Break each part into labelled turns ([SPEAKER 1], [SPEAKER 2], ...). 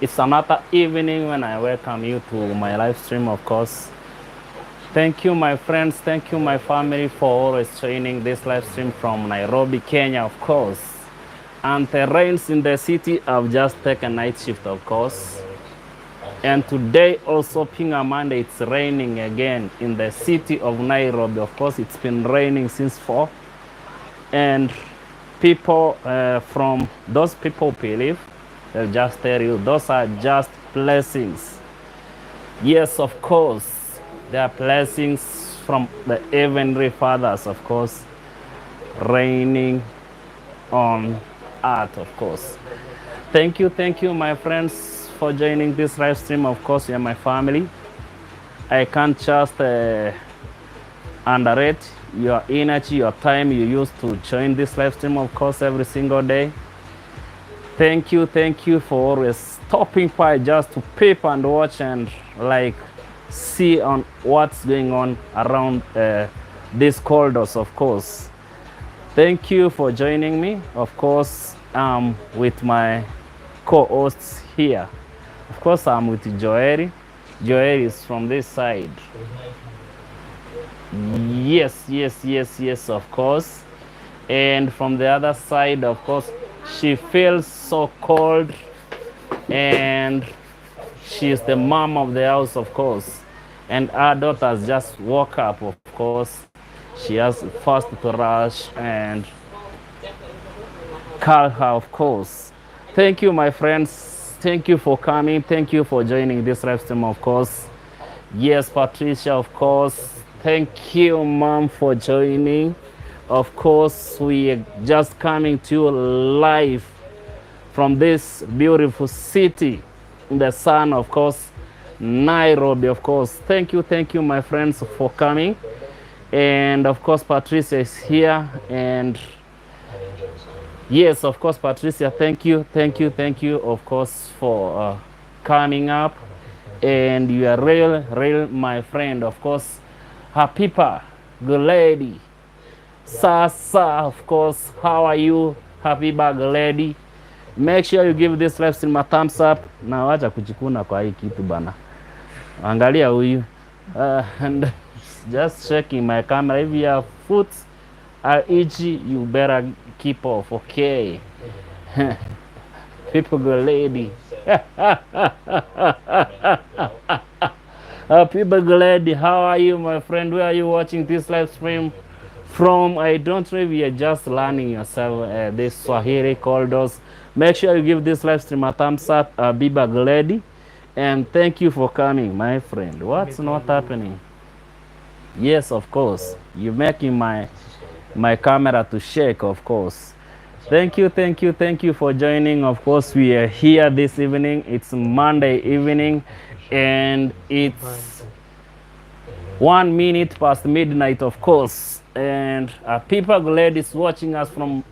[SPEAKER 1] It's another evening when I welcome you to my live stream, of course. Thank you, my friends. Thank you, my family, for always joining this live stream from Nairobi, Kenya, of course. And the rains in the city have just taken night shift, of course. And today also, Pinga Monday, it's raining again in the city of Nairobi. Of course, it's been raining since 4. And people from those people believe, they'll just tell you, those are just blessings. Yes, of course, they are blessings from the heavenly fathers, of course, raining on earth, of course. Thank you, my friends, for joining this live stream. Of course, you're my family. I can't just underrate your energy, your time you use to join this live stream, of course, every single day. Thank you for always stopping by just to peep and watch and like see on what's going on around these corridors, of course. Thank you for joining me. Of course, I'm with my co-hosts here. Of course, I'm with Joeri. Joeri is from this side. Yes, of course. And from the other side, of course, she feels so cold and she's the mom of the house, of course. And our daughters just woke up, of course. She has first to rush and call her, of course. Thank you, my friends. Thank you for coming. Thank you for joining this live stream, of course. Yes, Patricia, of course. Thank you, Mom, for joining. Of course, we are just coming to you live from this beautiful city in the sun, of course, Nairobi, of course. Thank you, my friends, for coming. And of course, Patricia is here. And yes, of course, Patricia, thank you, of course, for coming up. And you are real, my friend, of course. Hapipa, good lady. Sasa, of course, how are you? Hapipa, good lady. Make sure you give this live stream a thumbs up. Na wacha kuchikuna kwa hii kitu bana. Angalia huyu. And just checking my camera. If your foot are itchy, you better keep off, okay? People, good lady. People, good lady, how are you, my friend? Where are you watching this live stream from? I don't know if you're just learning yourself this Swahili corridors. Make sure you give this live stream a thumbs up, Biba Glady. And thank you for coming, my friend. What's not happening? Yes, of course. You're making my camera to shake, of course. Thank you for joining. Of course, we are here this evening. It's Monday evening, and it's 1 minute past midnight, of course. And people, ladies watching us from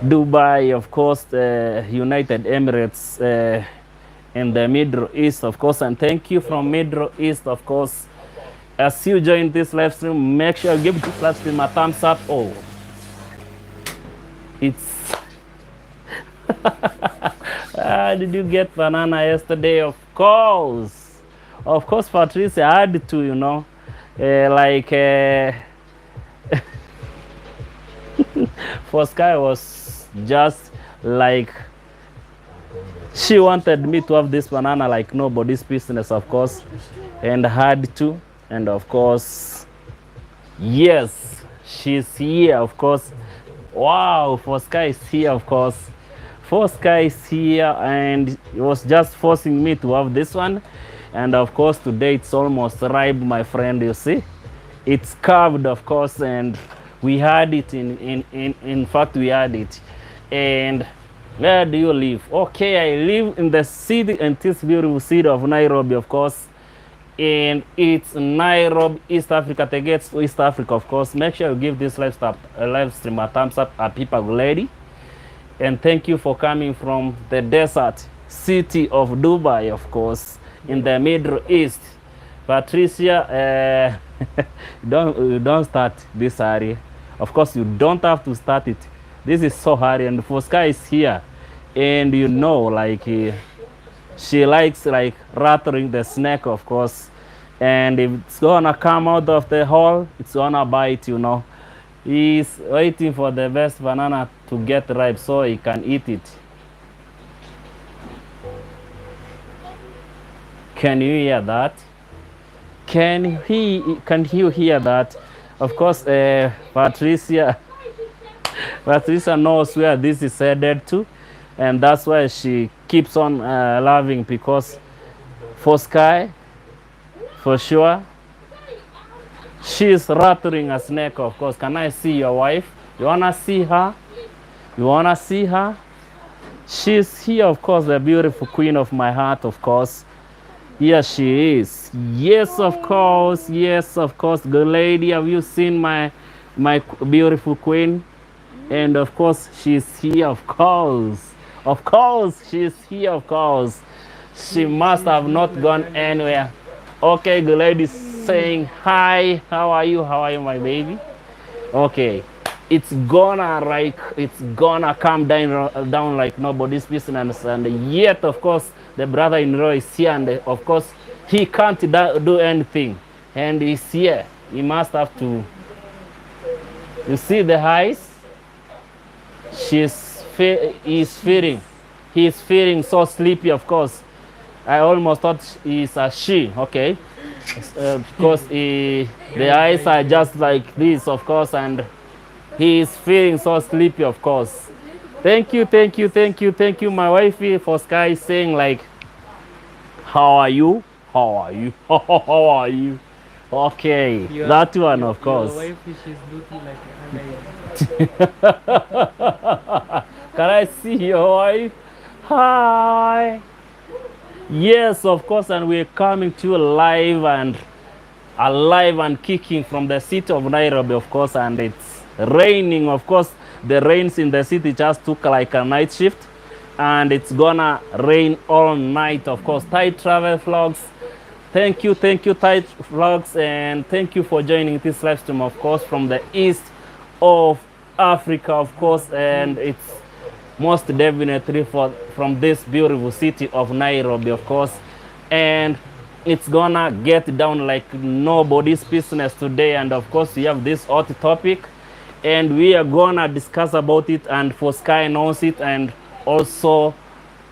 [SPEAKER 1] Dubai, of course, the United Emirates, in the Middle East, of course. And thank you from Middle East, of course. As you join this live stream, make sure you give this live stream a thumbs up. Oh, it's did you get banana yesterday? Of course, Patricia, I had to, you know, for Sky was just like she wanted me to have this banana like nobody's business, of course, and had to. And of course, yes, she's here, of course. Wow, Sky is here, of course. Sky is here, and it was just forcing me to have this one. And of course, today it's almost ripe, my friend, you see. It's carved, of course, and we had it in fact, we had it. And where do you live? Okay, I live in the city, in this beautiful city of Nairobi, of course. And it's Nairobi, East Africa, the gates to East Africa, of course. Make sure you give this live stream a thumbs up, a people lady. And thank you for coming from the desert city of Dubai, of course, in the Middle East. Patricia, don't start this hurry. Of course, you don't have to start it. This is so hurry, and Sky is here. and you know, like she likes like rattling the snake, of course. And if it's gonna come out of the hole, it's gonna bite, you know. He's waiting for the best banana to get ripe so he can eat it. Can you hear that? Can you hear that? Of course, Patricia knows where this is headed to, and that's why she keeps on laughing, because for Sky, for sure, she's rattling a snake, of course. Can I see your wife? You wanna see her? You wanna see her? She's here, of course, the beautiful queen of my heart, of course. Here she is. Yes, of course. Yes, of course. Good lady, have you seen my beautiful queen? And of course, she's here, of course. Of course, she's here, of course. She must have not gone anywhere. Okay, good lady saying hi. How are you? How are you, my baby? Okay. It's gonna come down like nobody's business. And yet, of course, the brother-in-law is here, and of course, he can't do anything. And he's here. He must have to. You see the eyes? He's feeling. He's feeling so sleepy, of course. I almost thought he's a she, okay? Because the eyes are just like this, of course, and he is feeling so sleepy, of course. Thank you, thank you, thank you, thank you, my wifey, for Sky saying like, how are you? How are you? How are you? Okay, that one, of course.
[SPEAKER 2] Your wife she's looking like
[SPEAKER 1] Can I see your wife? Hi. Yes, of course, and we're coming to you live and alive and kicking from the city of Nairobi, of course, and it's raining, of course. The rains in the city just took like a night shift, and it's gonna rain all night, of course. Thai travel vlogs, thank you, Thai vlogs, and thank you for joining this live stream, of course, from the east of Africa, of course, and it's most definitely from this beautiful city of Nairobi, of course. And it's gonna get down like nobody's business today. And of course, we have this hot topic, and we are gonna discuss about it. And for Sky knows it, and also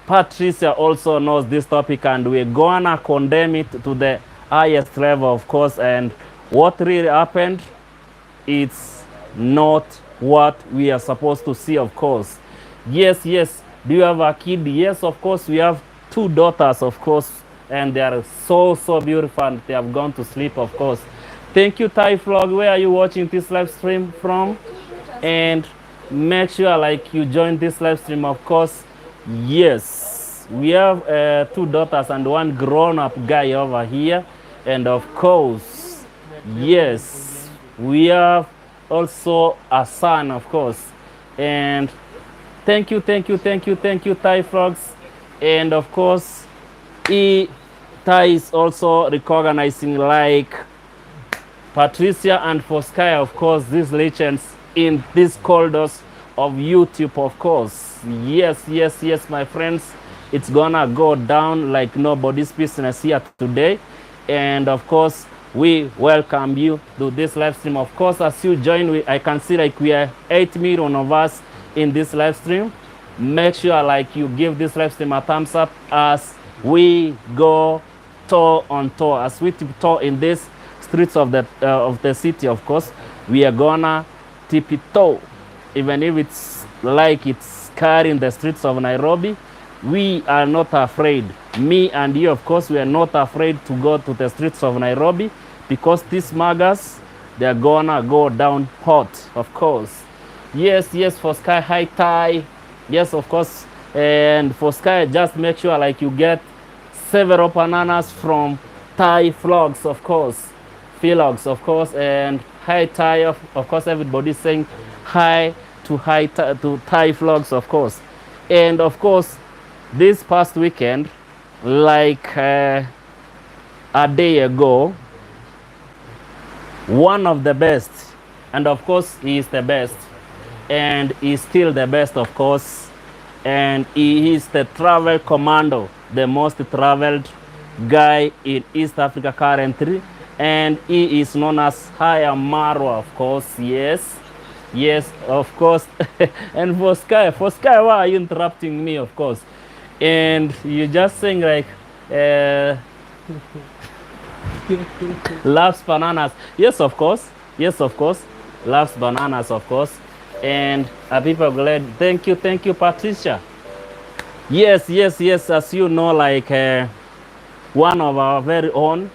[SPEAKER 1] Patricia also knows this topic, and we're gonna condemn it to the highest level, of course. And what really happened, it's not what we are supposed to see, of course. Yes, yes. Do you have a kid? Yes, of course. We have 2 daughters, of course, and they are so beautiful, and they have gone to sleep, of course. Thank you, Thai Vlog. Where are you watching this live stream from? And make sure like you join this live stream, of course. Yes, we have 2 daughters and 1 grown-up guy over here, and of course, yes, we have also a son, of course. And thank you, Thai Frogs. And of course, Thai is also recognizing like Patricia and for Sky, of course, these legends in these corridors of YouTube, of course. Yes, yes, yes, my friends. It's gonna go down like nobody's business here today. And of course, we welcome you to this live stream. Of course, as you join, I can see like we are 8 million of us in this live stream. Make sure like you give this live stream a thumbs up as we go toe on toe, as we tiptoe in these streets of the city. Of course, we are gonna tiptoe, even if it's like it's scary in the streets of Nairobi. We are not afraid. Me and you, of course, we are not afraid to go to the streets of Nairobi, because these magas, they're gonna go down hot, of course. Yes, yes, for Sky, hi Thai. Yes, of course. And for Sky, just make sure like you get several bananas from Thai vlogs, of course. Vlogs, of course. And hi Thai, of course, everybody's saying hi to Thai vlogs, of course. And of course, this past weekend, like a day ago, one of the best, and of course he is the best, and he's still the best, of course, and he is the travel commando, the most traveled guy in East Africa currently, and he is known as Haya Marwa, of course. Yes, yes, of course. And for Sky, why are you interrupting me? Of course, and you just saying like. Uh, Loves bananas. Yes, of course. Yes, of course. Loves bananas, of course. And people glad. Thank you, Patricia. Yes, yes, yes. As you know, like one of our very own,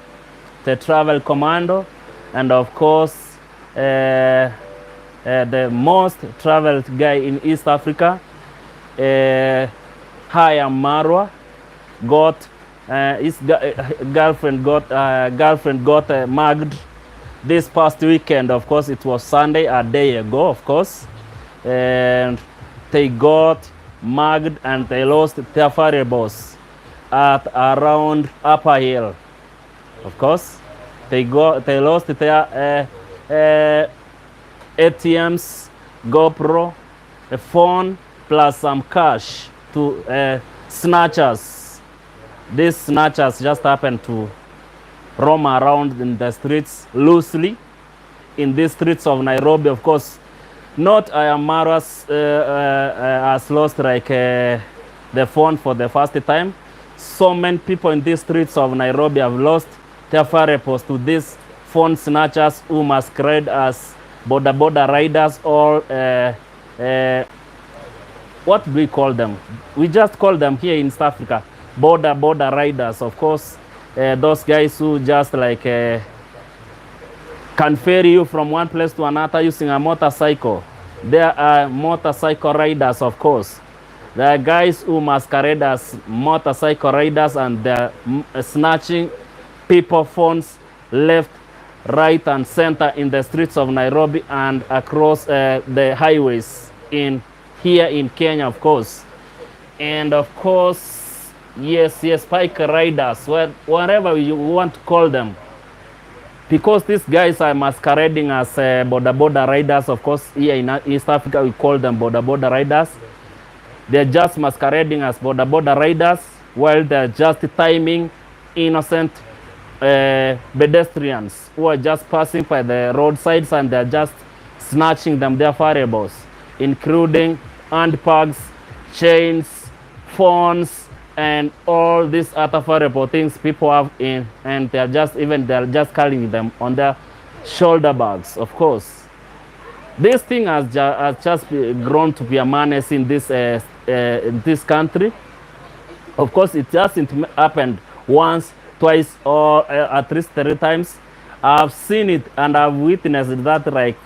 [SPEAKER 1] the travel commando, and of course, the most traveled guy in East Africa, Haya Marwa, got his girlfriend got mugged this past weekend. Of course, it was Sunday, a day ago, of course, and they got mugged and they lost their variables at around Upper Hill. Of course, they lost their ATMs, GoPro, a phone, plus some cash to snatchers. These snatchers just happened to roam around in the streets loosely in these streets of Nairobi. Of course, not Ayamaras has lost like the phone for the first time. So many people in these streets of Nairobi have lost their variables to these phone snatchers who masquerade as border riders or what do we call them? We just call them here in South Africa border riders. Of course, those guys who just like can ferry you from one place to another using a motorcycle. There are motorcycle riders, of course. There are guys who masquerade as motorcycle riders and they're snatching people phones left, right, and center in the streets of Nairobi and across the highways here in Kenya, of course. And of course, yes, bike riders, whatever you want to call them, because these guys are masquerading as border riders. Of course, here in East Africa, we call them border riders. They're just masquerading as border riders while they're just timing innocent pedestrians who are just passing by the roadsides, and they're just snatching them their variables, including handbags, chains, phones, and all these other variable things people have in, and they're just carrying them on their shoulder bags. Of course, this thing has just grown to be a menace in this country. Of course, it hasn't happened once, twice, or at least 3 times. I've seen it and I've witnessed that like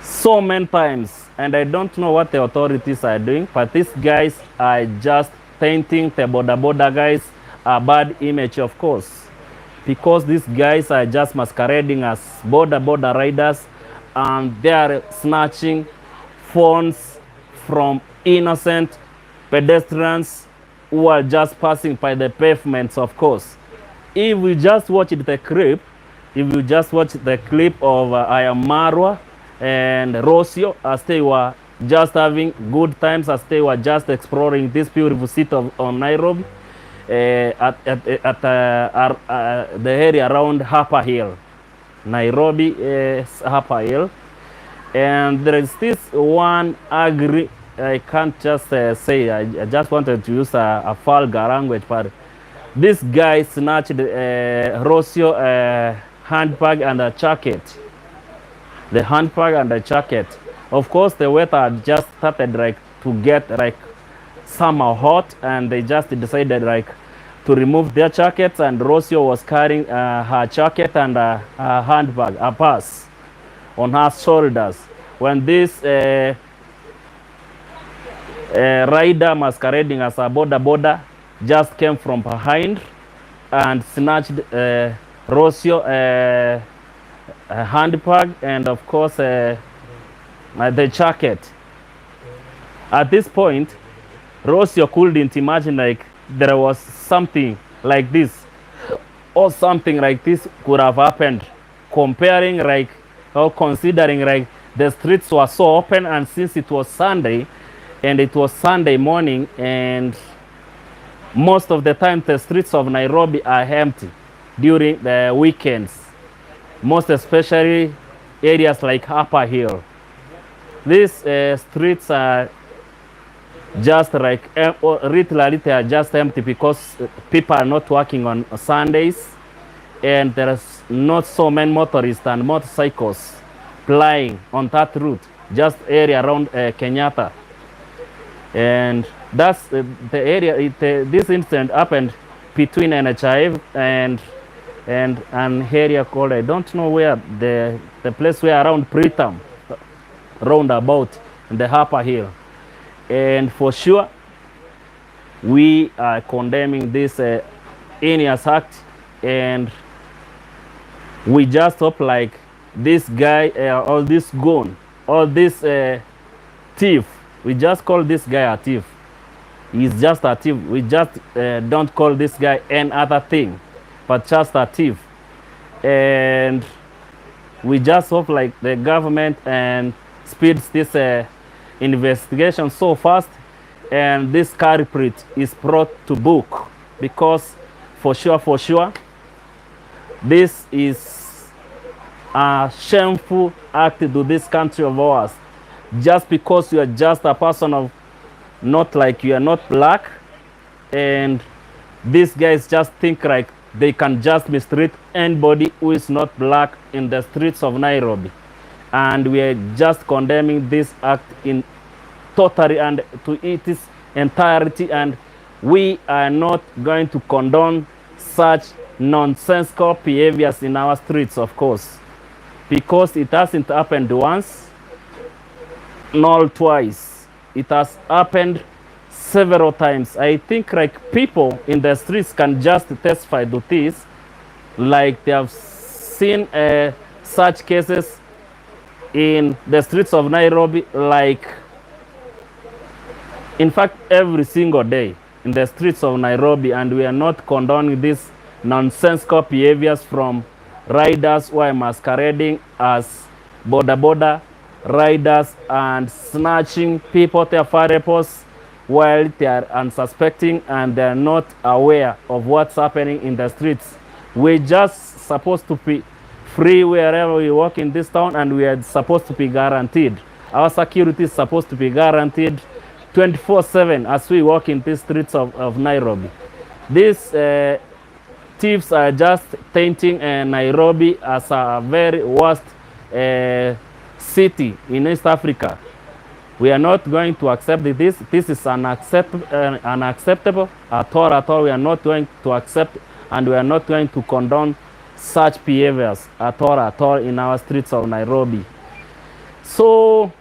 [SPEAKER 1] so many times, and I don't know what the authorities are doing, but these guys are just painting the border guys a bad image, of course, because these guys are just masquerading as border riders, and they are snatching phones from innocent pedestrians who are just passing by the pavements. Of course, if we just watch the clip, of Ayamarwa and Rocio as they were just having good times, as they were just exploring this beautiful city of Nairobi, at the area around Upper Hill, Nairobi, Upper Hill. And there is this one I can't just say, I just wanted to use a vulgar language, but this guy snatched Rocio handbag and a jacket. The handbag and the jacket. Of course, the weather just started like to get like somehow hot, and they just decided like to remove their jackets, and Rocio was carrying her jacket and her handbag, a purse on her shoulders, when this rider masquerading as a border just came from behind and snatched Rocio a handbag and of course the jacket. At this point, Rocio couldn't imagine like there was something like this or something like this could have happened, comparing like or considering like the streets were so open, and since it was Sunday, and it was Sunday morning, and most of the time the streets of Nairobi are empty during the weekends, most especially areas like Upper Hill. These streets are just like literally they are just empty because people are not working on Sundays, and there's not so many motorists and motorcycles plying on that route, just area around Kenyatta. And that's the area. This incident happened between NHIF and an area called, I don't know where, the place where around Pritam roundabout in the Upper Hill. And for sure, we are condemning this heinous act, and we just hope like this guy or this goon or this thief, we just call this guy a thief. He's just a thief. We just don't call this guy any other thing, but just a thief. And we just hope like the government and speeds this investigation so fast, and this culprit is brought to book, because for sure, this is a shameful act to this country of ours. Just because you are just a person of, not like you are not black, and these guys just think like they can just mistreat anybody who is not black in the streets of Nairobi. And we are just condemning this act in totally and to its entirety, and we are not going to condone such nonsensical behaviors in our streets, of course, because it hasn't happened once nor twice. It has happened several times. I think like people in the streets can just testify to this, like they have seen such cases in the streets of Nairobi, like in fact every single day in the streets of Nairobi. And we are not condoning these nonsensical behaviors from riders who are masquerading as border riders and snatching people their fireposts while they are unsuspecting and they are not aware of what's happening in the streets. We're just supposed to be free wherever we walk in this town, and we are supposed to be guaranteed. Our security is supposed to be guaranteed 24/7 as we walk in these streets of Nairobi. These thieves are just tainting Nairobi as a very worst city in East Africa. We are not going to accept this. This is unacceptable at all. We are not going to accept, and we are not going to condone such behaviors at all in our streets of Nairobi. So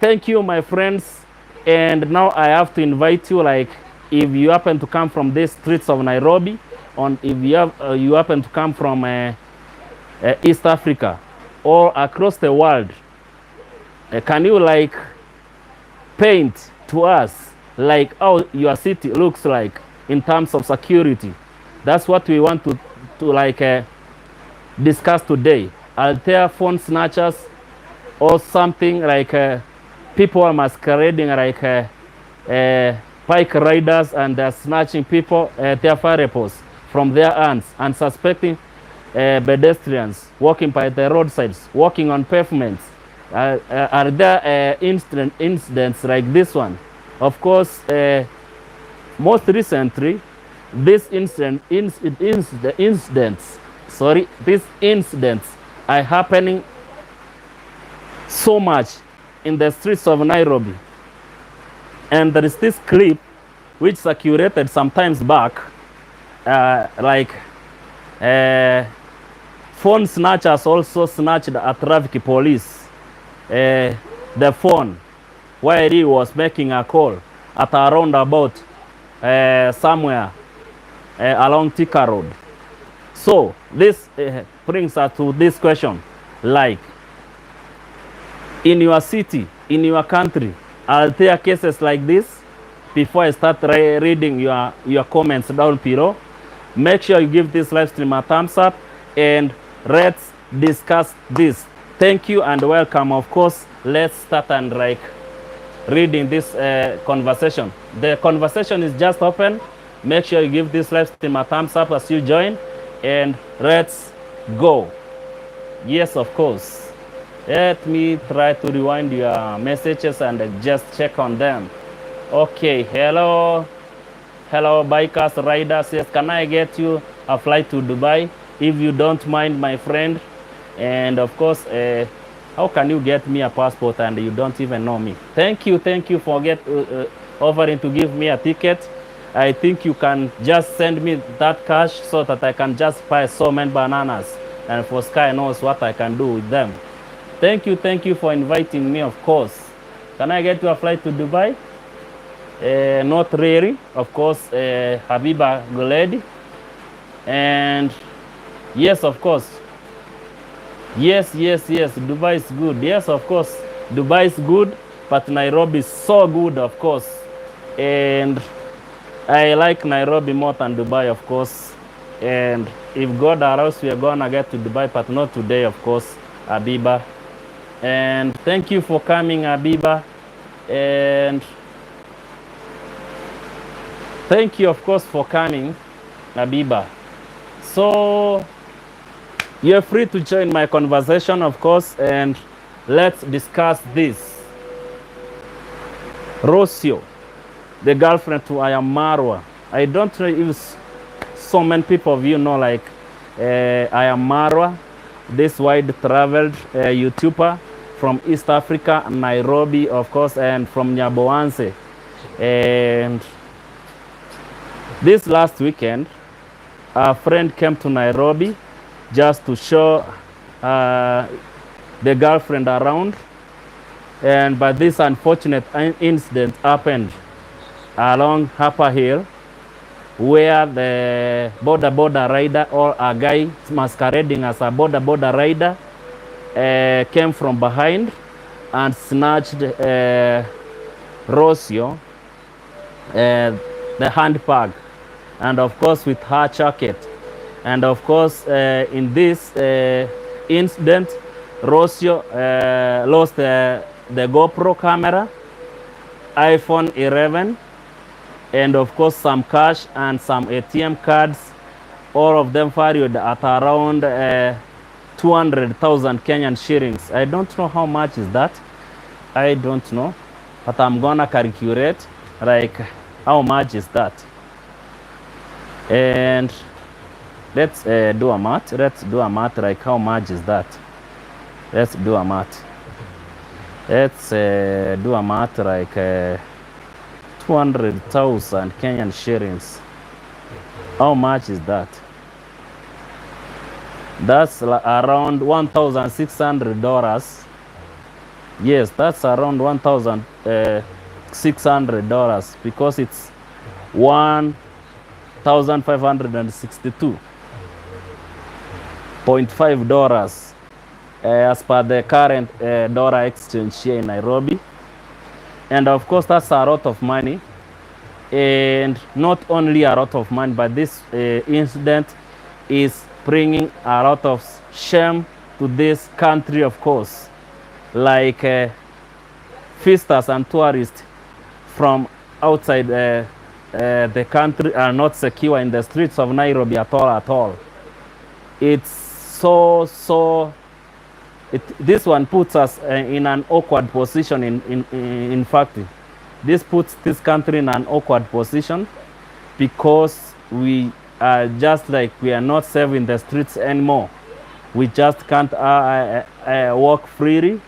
[SPEAKER 1] thank you, my friends. And now I have to invite you, like, if you happen to come from these streets of Nairobi, or if you happen to come from East Africa or across the world, can you like paint to us like how your city looks like in terms of security? That's what we want to like discuss today. Are there phone snatchers or something like people are masquerading like bike riders, and they're snatching people their fireposts from their hands, and suspecting pedestrians walking by the roadsides, walking on pavements? Are there incidents like this one? Of course, most recently, these incidents are happening so much in the streets of Nairobi. And there is this clip which circulated sometimes back, like phone snatchers also snatched a traffic police the phone while he was making a call at a roundabout somewhere along Thika Road. So this brings us to this question, like, in your city, in your country, are there cases like this? Before I start reading your comments down below, make sure you give this live stream a thumbs up, and let's discuss this. Thank you and welcome. Of course, let's start and like reading this conversation. The conversation is just open. Make sure you give this live stream a thumbs up as you join, and let's go. Yes, of course. Let me try to rewind your messages and just check on them. Okay, hello. Hello, bikers, riders. Yes, can I get you a flight to Dubai? If you don't mind, my friend. And of course, how can you get me a passport and you don't even know me? Thank you for offering to give me a ticket. I think you can just send me that cash so that I can just buy so many bananas. And for Sky knows what I can do with them. Thank you for inviting me, of course. Can I get you a flight to Dubai? Not really, of course, Habiba Goledi. And yes, of course. Yes, Dubai is good. Yes, of course, Dubai is good, but Nairobi is so good, of course. And I like Nairobi more than Dubai, of course. And if God allows, we are gonna get to Dubai, but not today, of course, Habiba. And thank you for coming, Habiba. And thank you, of course, for coming, Habiba. So you're free to join my conversation, of course, and let's discuss this. Rocio, the girlfriend to I am Marwa. I don't know if so many people of you know, like, I am Marwa, this wide traveled YouTuber from East Africa, Nairobi, of course, and from Nyaboanse. And this last weekend, a friend came to Nairobi just to show the girlfriend around. But this unfortunate incident happened along Upper Hill, where the border rider, or a guy masquerading as a border rider, came from behind and snatched Rocio the handbag, and of course with her jacket. And of course, in this incident, Rocio lost the GoPro camera, iPhone 11, and of course some cash and some ATM cards, all of them valued at around 200,000 Kenyan shillings. I don't know how much is that. I don't know, but I'm gonna calculate like how much is that. And let's do a math. Let's do a math, like how much is that? Let's do a math. Let's do a math like 200,000 Kenyan shillings. How much is that? That's around $1,600. Yes, that's around $1,600 because it's $1,562.5 as per the current dollar exchange here in Nairobi. And of course, that's a lot of money. And not only a lot of money, but this incident is bringing a lot of shame to this country, of course. Like visitors and tourists from outside the country are not secure in the streets of Nairobi at all. It's so this one puts us in an awkward position. In fact, this puts this country in an awkward position because we are just like, we are not safe in the streets anymore. We just can't walk freely.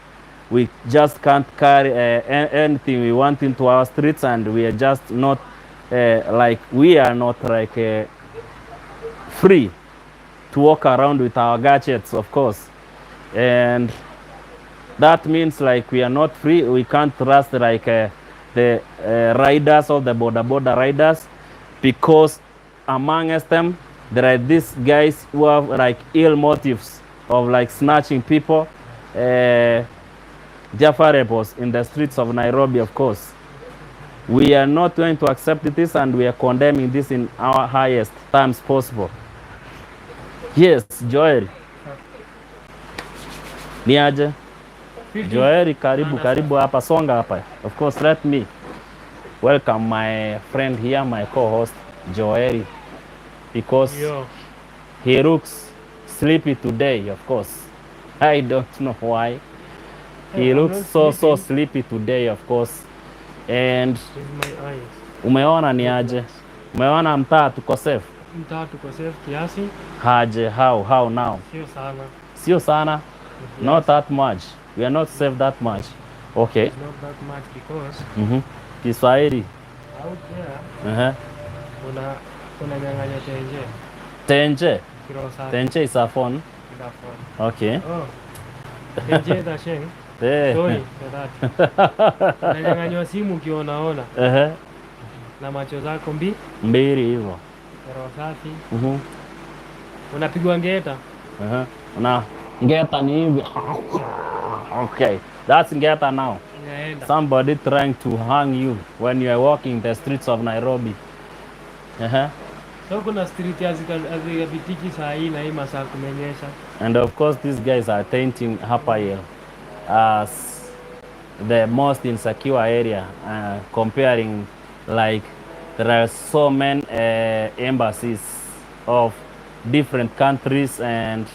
[SPEAKER 1] We just can't carry anything we want into our streets, and we are just not we are not free to walk around with our gadgets, of course. And that means like we are not free. We can't trust like the riders or the border riders, because amongst them there are these guys who have like ill motives of like snatching people, Jaffarebos in the streets of Nairobi, of course. We are not going to accept this, and we are condemning this in our highest terms possible. Yes, Joel. Niaje? Joeri, karibu hapa, songa hapa. Of course, let me welcome my friend here, my co-host Joeri, because
[SPEAKER 2] Yo.
[SPEAKER 1] he looks sleepy today. Of course, I don't know why. He
[SPEAKER 2] Hey, I'm
[SPEAKER 1] looks
[SPEAKER 2] not
[SPEAKER 1] so
[SPEAKER 2] sleeping.
[SPEAKER 1] sleepy today, of course. And
[SPEAKER 2] With my eyes.
[SPEAKER 1] umeona ni aje?
[SPEAKER 2] Goodness.
[SPEAKER 1] Umeona mtaa tuko safe?
[SPEAKER 2] Mtaa tuko safe kiasi,
[SPEAKER 1] Haje, how now?
[SPEAKER 2] sio sana.
[SPEAKER 1] Sio sana,
[SPEAKER 2] Ni
[SPEAKER 1] not
[SPEAKER 2] kiasi.
[SPEAKER 1] that much. We are not safe that much. Okay.
[SPEAKER 2] It's not that much because
[SPEAKER 1] Kiswahili.
[SPEAKER 2] out there unanyang'anya tenje.
[SPEAKER 1] Tenje.
[SPEAKER 2] Kilo safi.
[SPEAKER 1] Tenje is a phone.
[SPEAKER 2] Kila phone.
[SPEAKER 1] Okay.
[SPEAKER 2] Oh. Tenje da sheng.
[SPEAKER 1] Eh.
[SPEAKER 2] Sorry for that. Unanyang'anywa simu ukionaona na macho zako
[SPEAKER 1] mbili hivyo.
[SPEAKER 2] Kilo safi.
[SPEAKER 1] Mhm.
[SPEAKER 2] Unapigwa ngeta.
[SPEAKER 1] Na ngeta ni hivi. Okay. That's ngeta now.
[SPEAKER 2] Inaenda.
[SPEAKER 1] Somebody trying to hang you when you are walking the streets of Nairobi.
[SPEAKER 2] So kuna street hazikapitiki saa hii na hii masaa kumenyesha.
[SPEAKER 1] And of course these guys are painting Hapa Hill as the most insecure area, comparing like there are so many embassies of different countries and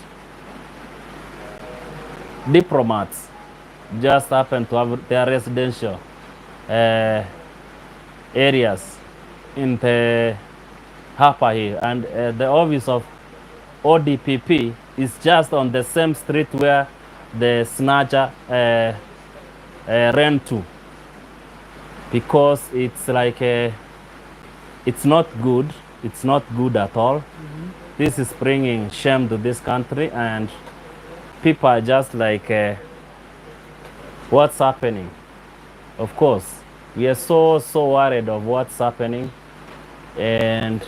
[SPEAKER 1] diplomats just happen to have their residential areas in the Hapa Hill, and the office of ODPP is just on the same street where the snatcher ran to, because it's like it's not good. It's not good at all. This is bringing shame to this country, and people are just like, what's happening? Of course, we are so worried of what's happening, and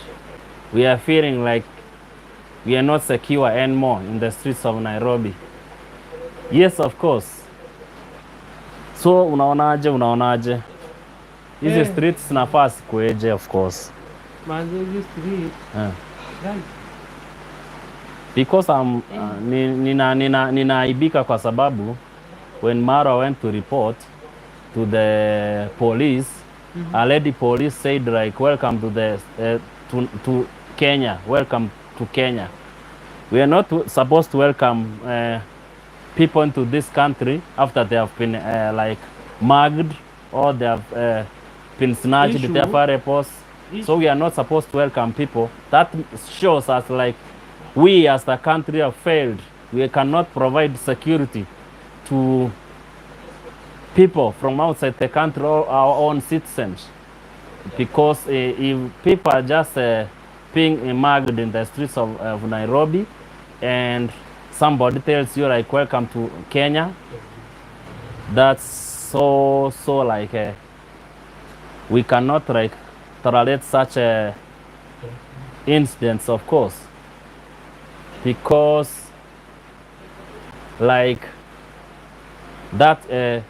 [SPEAKER 1] we are feeling like we are not secure anymore in the streets of Nairobi. Yes, of course. So unaonaje? Hizi streets zinafaa sikueje, of course.
[SPEAKER 2] Manze hizi street. Right.
[SPEAKER 1] Because ninaibika kwa sababu when Mara went to report to the police, a lady police said like, welcome to the to Kenya, welcome to Kenya. We are not supposed to welcome people into this country after they have been like mugged or they have been snatched
[SPEAKER 2] Issue.
[SPEAKER 1] their reports. So we are not supposed to welcome people. That shows us like we as the country have failed. We cannot provide security to people from outside the country or our own citizens. Because if people are just being mugged in the streets of Nairobi, and somebody tells you like, welcome to Kenya, that's so like we cannot like tolerate such incidents, of course, because like that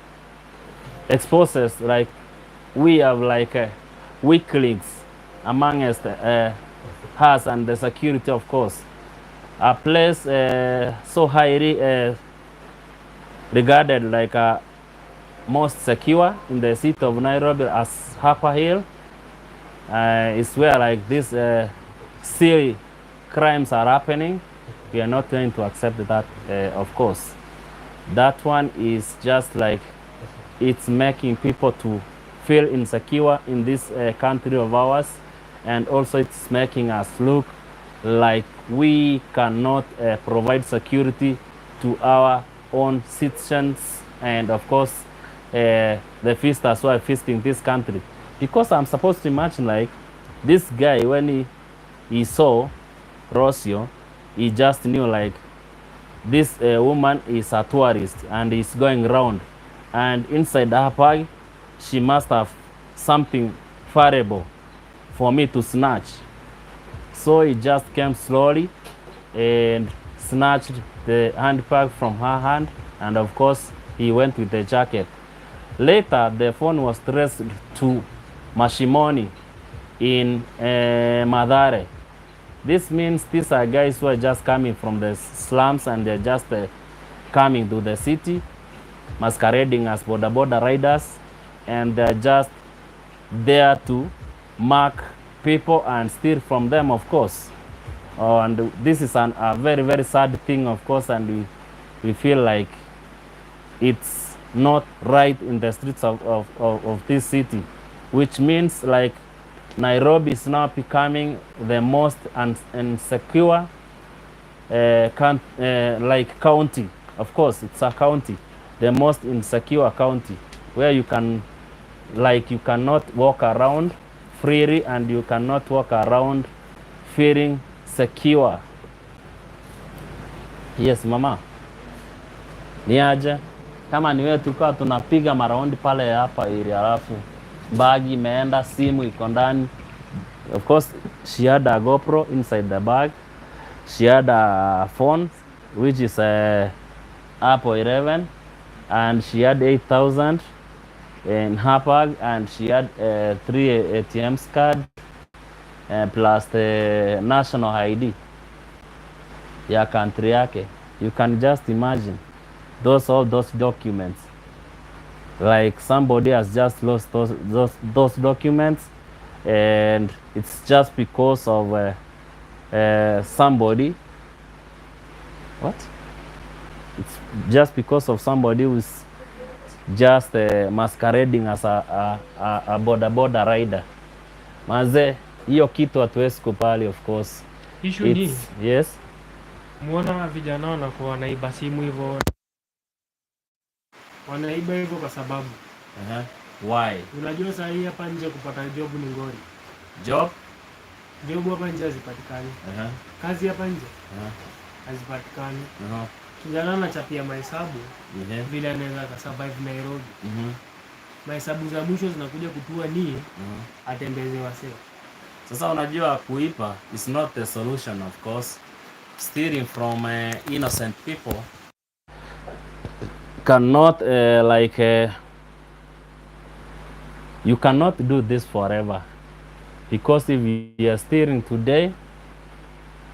[SPEAKER 1] exposes like we have like weak links amongst us and the security, of course. A place so highly regarded like most secure in the city of Nairobi as Hapa Hill is where like these silly crimes are happening. We are not going to accept that, of course. That one is just like it's making people to feel insecure in this country of ours, and also it's making us look like we cannot provide security to our own citizens, and of course the visitors who are visiting this country. Because I'm supposed to imagine like this guy, when he saw Rocio, he just knew like this woman is a tourist and is going around, and inside her bag she must have something valuable for me to snatch. So he just came slowly and snatched the handbag from her hand, and of course he went with the jacket. Later the phone was traced to Mashimoni in Mathare. This means these are guys who are just coming from the slums, and they're just coming to the city masquerading as boda riders, and they're just there to mark people and steal from them, of course. And this is a very, very sad thing, of course, and we feel like it's not right in the streets of this city, which means like Nairobi is now becoming the most insecure county. Of course, it's a county, the most insecure county, where you cannot walk around freely, and you cannot walk around feeling secure. Yes, mama. Ni aje? Kama ni wewe tulikuwa tunapiga maraundi pale hapa ili alafu bagi imeenda, simu iko ndani. Of course, she had a GoPro inside the bag. She had a phone which is a Apple 11, and she had 8,000 in her bag, and she had 3 ATMs card plus the national ID ya country yake. You can just imagine all those documents. Like somebody has just lost those documents, and it's just because of somebody. What? It's just because of somebody who's just masquerading as a boda rider. Maze, hiyo kitu hatuwezi kupali, of course.
[SPEAKER 2] Issue ni
[SPEAKER 1] yes.
[SPEAKER 2] Muona vijana wanakuwa wanaiba simu hivyo. Wanaiba hivyo kwa sababu
[SPEAKER 1] Why?
[SPEAKER 2] Unajua saa hii hapa nje kupata job ni ngori.
[SPEAKER 1] Job
[SPEAKER 2] Hapa nje hazipatikani. Kazi hapa nje hazipatikani. Kijana anachapia mahesabu vile anaweza survive Nairobi. Mahesabu za mwisho zinakuja kutua ni atembeze wasee.
[SPEAKER 1] Sasa unajua kuipa is not the solution, of course. Stealing from innocent people cannot you cannot do this forever, because if you are stealing today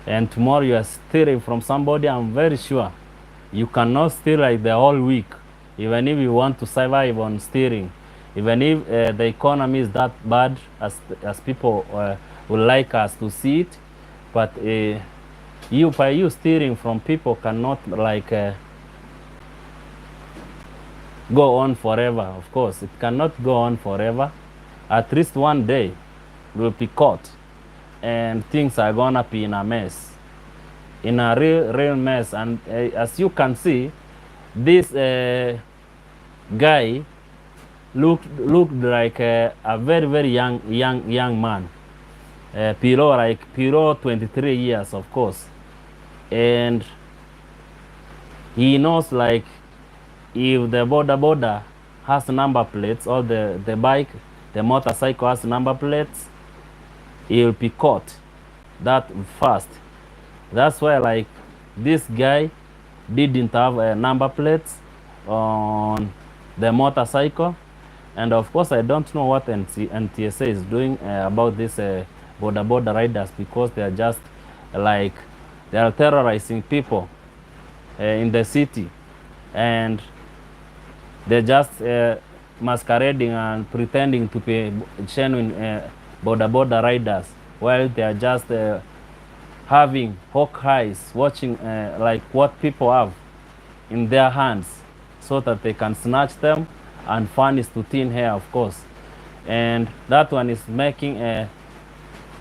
[SPEAKER 1] and tomorrow you are stealing from somebody, I'm very sure you cannot steal like the whole week, even if you want to survive on stealing, even if the economy is that bad as people would like us to see it. But you stealing from people cannot go on forever. Of course, it cannot go on forever. At least one day we'll be caught, and things are gonna be in a mess, in a real mess. And as you can see, this guy looked like a very young man. Piro 23 years, of course, and he knows like if the boda has number plates, or the bike, the motorcycle has number plates, he will be caught that fast. That's why like this guy didn't have number plates on the motorcycle. And of course, I don't know what NTSA is doing about this boda riders, because they are just like they are terrorizing people in the city, and they're just masquerading and pretending to be genuine boda riders, while they are just having hawk eyes, watching like what people have in their hands, so that they can snatch them and furnish to thin hair, of course. And that one is making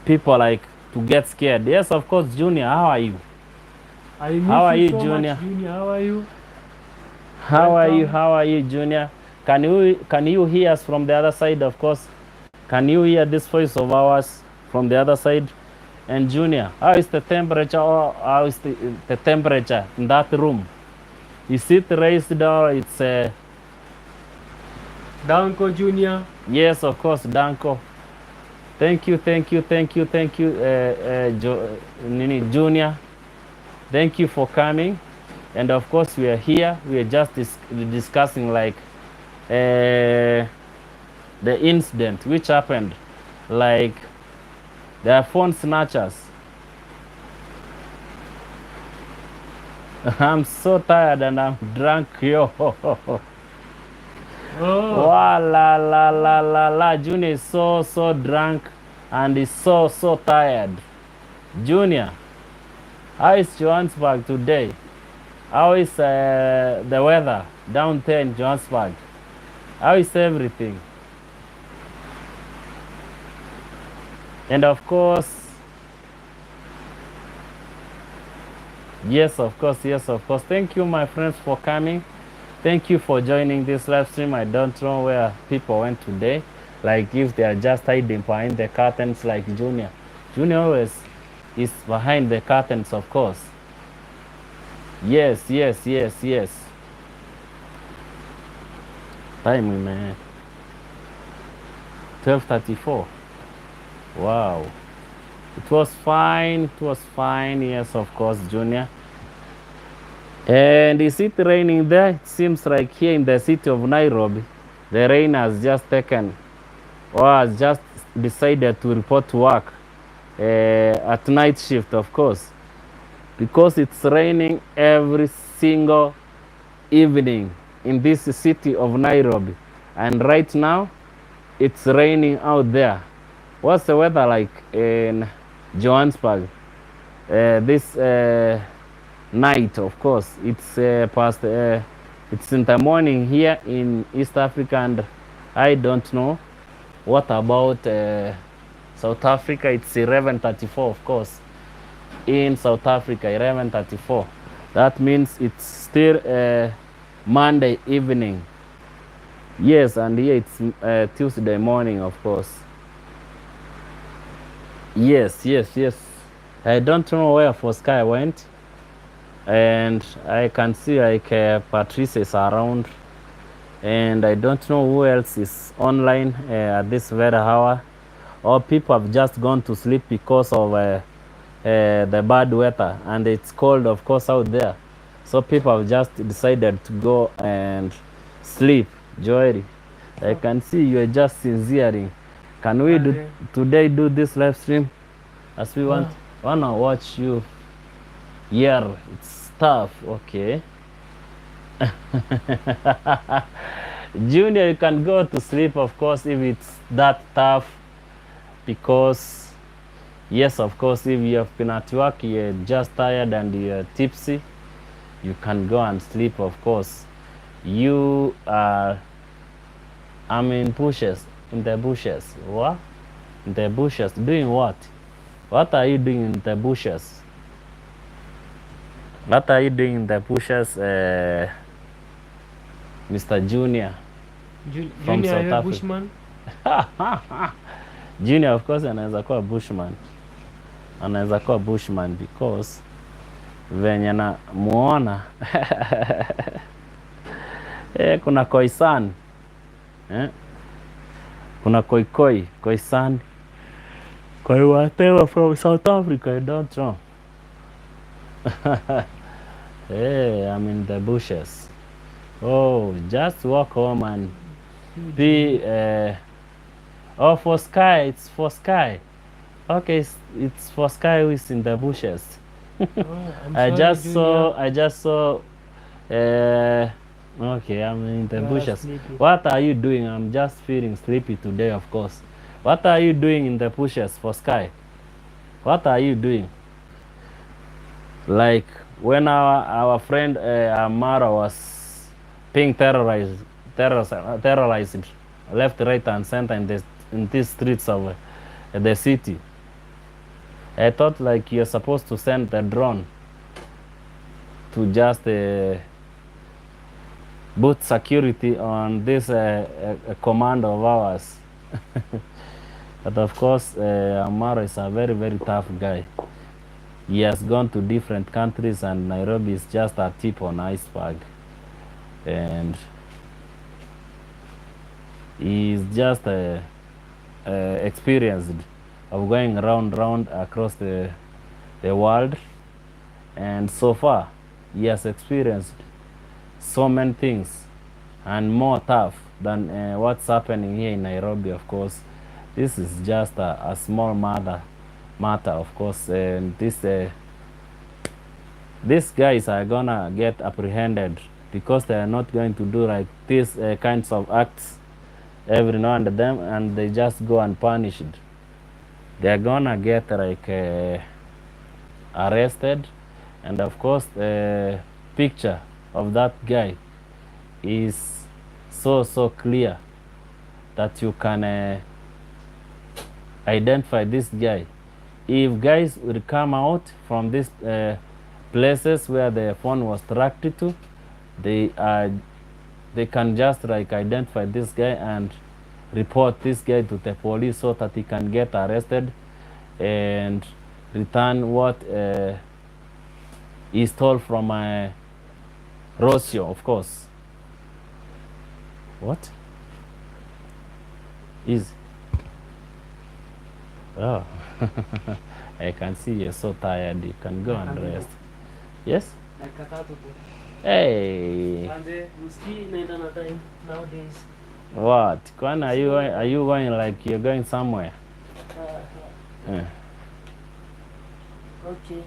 [SPEAKER 1] people like to get scared. Yes, of course. Junior, how are you?
[SPEAKER 2] How
[SPEAKER 1] are you,
[SPEAKER 2] so
[SPEAKER 1] Junior?
[SPEAKER 2] Junior? How are you?
[SPEAKER 1] How are you, Junior? Can you hear us from the other side? Of course. Can you hear this voice of ours from the other side? And Junior, how is the temperature? Or how is the temperature in that room? Is it raised or it's
[SPEAKER 2] Danko Junior?
[SPEAKER 1] Yes, of course, Danko. Thank you, Junior. Thank you for coming. And of course, we are here. We are just discussing like the incident which happened, like the phone snatchers. I'm so tired and I'm drunk, yo.
[SPEAKER 2] Oh.
[SPEAKER 1] Wow, la la la la la. Junior is so drunk and is so tired. Junior, how is Johannesburg today? How is the weather down there in Johannesburg? How is everything? And of course, yes, of course. Thank you, my friends, for coming. Thank you for joining this live stream. I don't know where people went today. Like if they are just hiding behind the curtains like Junior. Junior always is behind the curtains, of course. Yes. Time, man. 12:34. Wow. It was fine. Yes, of course, Junior. And is it raining there? It seems like here in the city of Nairobi, the rain has just taken or has just decided to report to work at night shift, of course, because it's raining every single evening in this city of Nairobi. And right now, it's raining out there. What's the weather like in Johannesburg? This night, of course, it's it's in the morning here in East Africa, and I don't know what about South Africa. It's 11:34, of course, in South Africa. 11:34. That means it's still Monday evening. Yes, and here it's Tuesday morning, of course. Yes. I don't know where Fosky went, and I can see like Patrice is around, and I don't know who else is online at this very hour, or people have just gone to sleep because of the bad weather, and it's cold, of course, out there. So people have just decided to go and sleep. Joey, I can see you are just sincering. Can we today do this live stream as we wanna watch you? Yeah, it's tough. Okay. Junior, you can go to sleep, of course, if it's that tough, because yes, of course, if you have been at work, you're just tired and you're tipsy, you can go and sleep, of course. You are, I'm in the bushes. What? In the bushes, doing what? What are you doing in the bushes? What are you doing in the bushes, Mr. Junior? From
[SPEAKER 2] Junior,
[SPEAKER 1] South
[SPEAKER 2] are you a
[SPEAKER 1] Africa.
[SPEAKER 2] bushman?
[SPEAKER 1] Junior, of course, anaweza kuwa bushman. Anaweza kuwa bushman because venye na muona kuna Khoisan. Kuna Khoisan. Koi whatever from South Africa, I don't know. Hey, I'm in the bushes. Oh, just walk home and be oh, for Sky, it's for Sky. Okay, it's for Sky who is in the bushes.
[SPEAKER 2] Oh, I'm
[SPEAKER 1] I
[SPEAKER 2] sorry,
[SPEAKER 1] just
[SPEAKER 2] Junior.
[SPEAKER 1] saw okay, I'm in the
[SPEAKER 2] You are
[SPEAKER 1] bushes.
[SPEAKER 2] sleepy.
[SPEAKER 1] What are you doing? I'm just feeling sleepy today, of course. What are you doing in the bushes for Sky? What are you doing? Like when our friend Amara was being terrorized left, right, and center in these streets of the city. I thought like you're supposed to send the drone to just put security on this command of ours. But of course, Amara is a very, very tough guy. He has gone to different countries, and Nairobi is just a tip on iceberg. And he's just experienced of going round across the world. And so far, he has experienced so many things and more tough than what's happening here in Nairobi, of course. This is just a small matter, of course, and these guys are gonna get apprehended because they are not going to do like these kinds of acts every now and then, and they just go unpunished. They are gonna get like arrested, and of course the picture of that guy is so clear that you can identify this guy. If guys will come out from these places where the phone was tracked to, they can just like identify this guy and report this guy to the police so that he can get arrested and return what he stole from Rocio, of course. What is? Oh, I can see you're so tired. You can go and rest. Yes. Hey. What? Kwan, are you going like you're going somewhere?
[SPEAKER 2] Okay.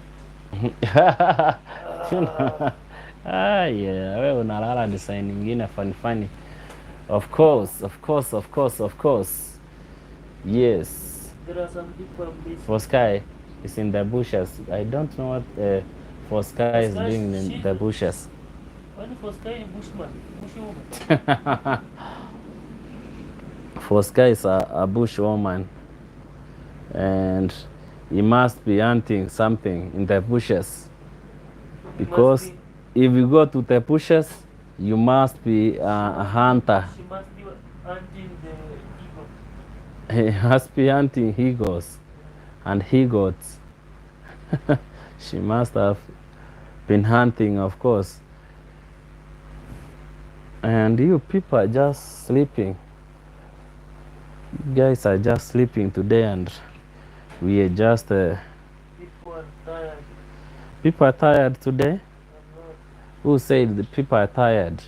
[SPEAKER 1] Yeah, wewe unalala design nyingine funny. Of course. Yes.
[SPEAKER 2] There are some people
[SPEAKER 1] For Sky is in the bushes. I don't know what For Sky is doing in the bushes.
[SPEAKER 2] Why for Sky bushman? Bushwoman.
[SPEAKER 1] For Sky is a bush woman, and he must be hunting something in the bushes. Because if you go to the bushes, you must be a hunter.
[SPEAKER 2] She must be hunting the eagle.
[SPEAKER 1] He must be hunting eagles and he-goats. She must have been hunting, of course. And you people are just sleeping. You guys are just sleeping today, and we are just.
[SPEAKER 2] People are tired.
[SPEAKER 1] People are tired today? Who said the people are tired?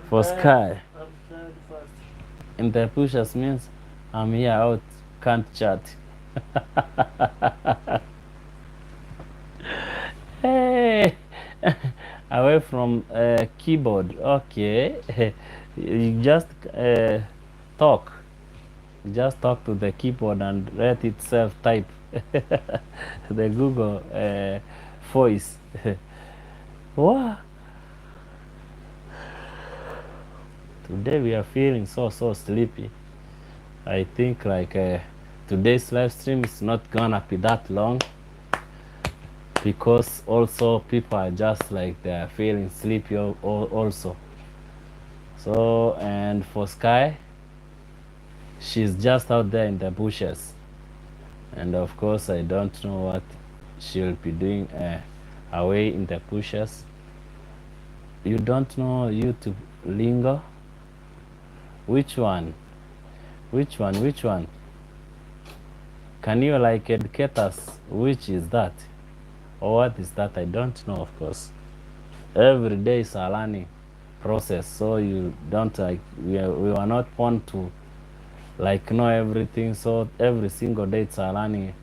[SPEAKER 1] For
[SPEAKER 2] tired.
[SPEAKER 1] Sky.
[SPEAKER 2] I'm tired first.
[SPEAKER 1] In the bushes means I'm here out, can't chat. Hey, away from keyboard. Okay, you just talk. Just talk to the keyboard and let itself type. The Google voice. Wow. Today we are feeling so sleepy. I think like today's live stream is not gonna be that long, because also people are just like they're feeling sleepy also. So, and for Sky, she's just out there in the bushes, and of course I don't know what she'll be doing away in the bushes. You don't know YouTube lingo? Which one? Can you like educate us? Which is that? Or what is that? I don't know, of course. Every day is a learning process, so you don't like, we were not born to like know everything, so every single day it's a learning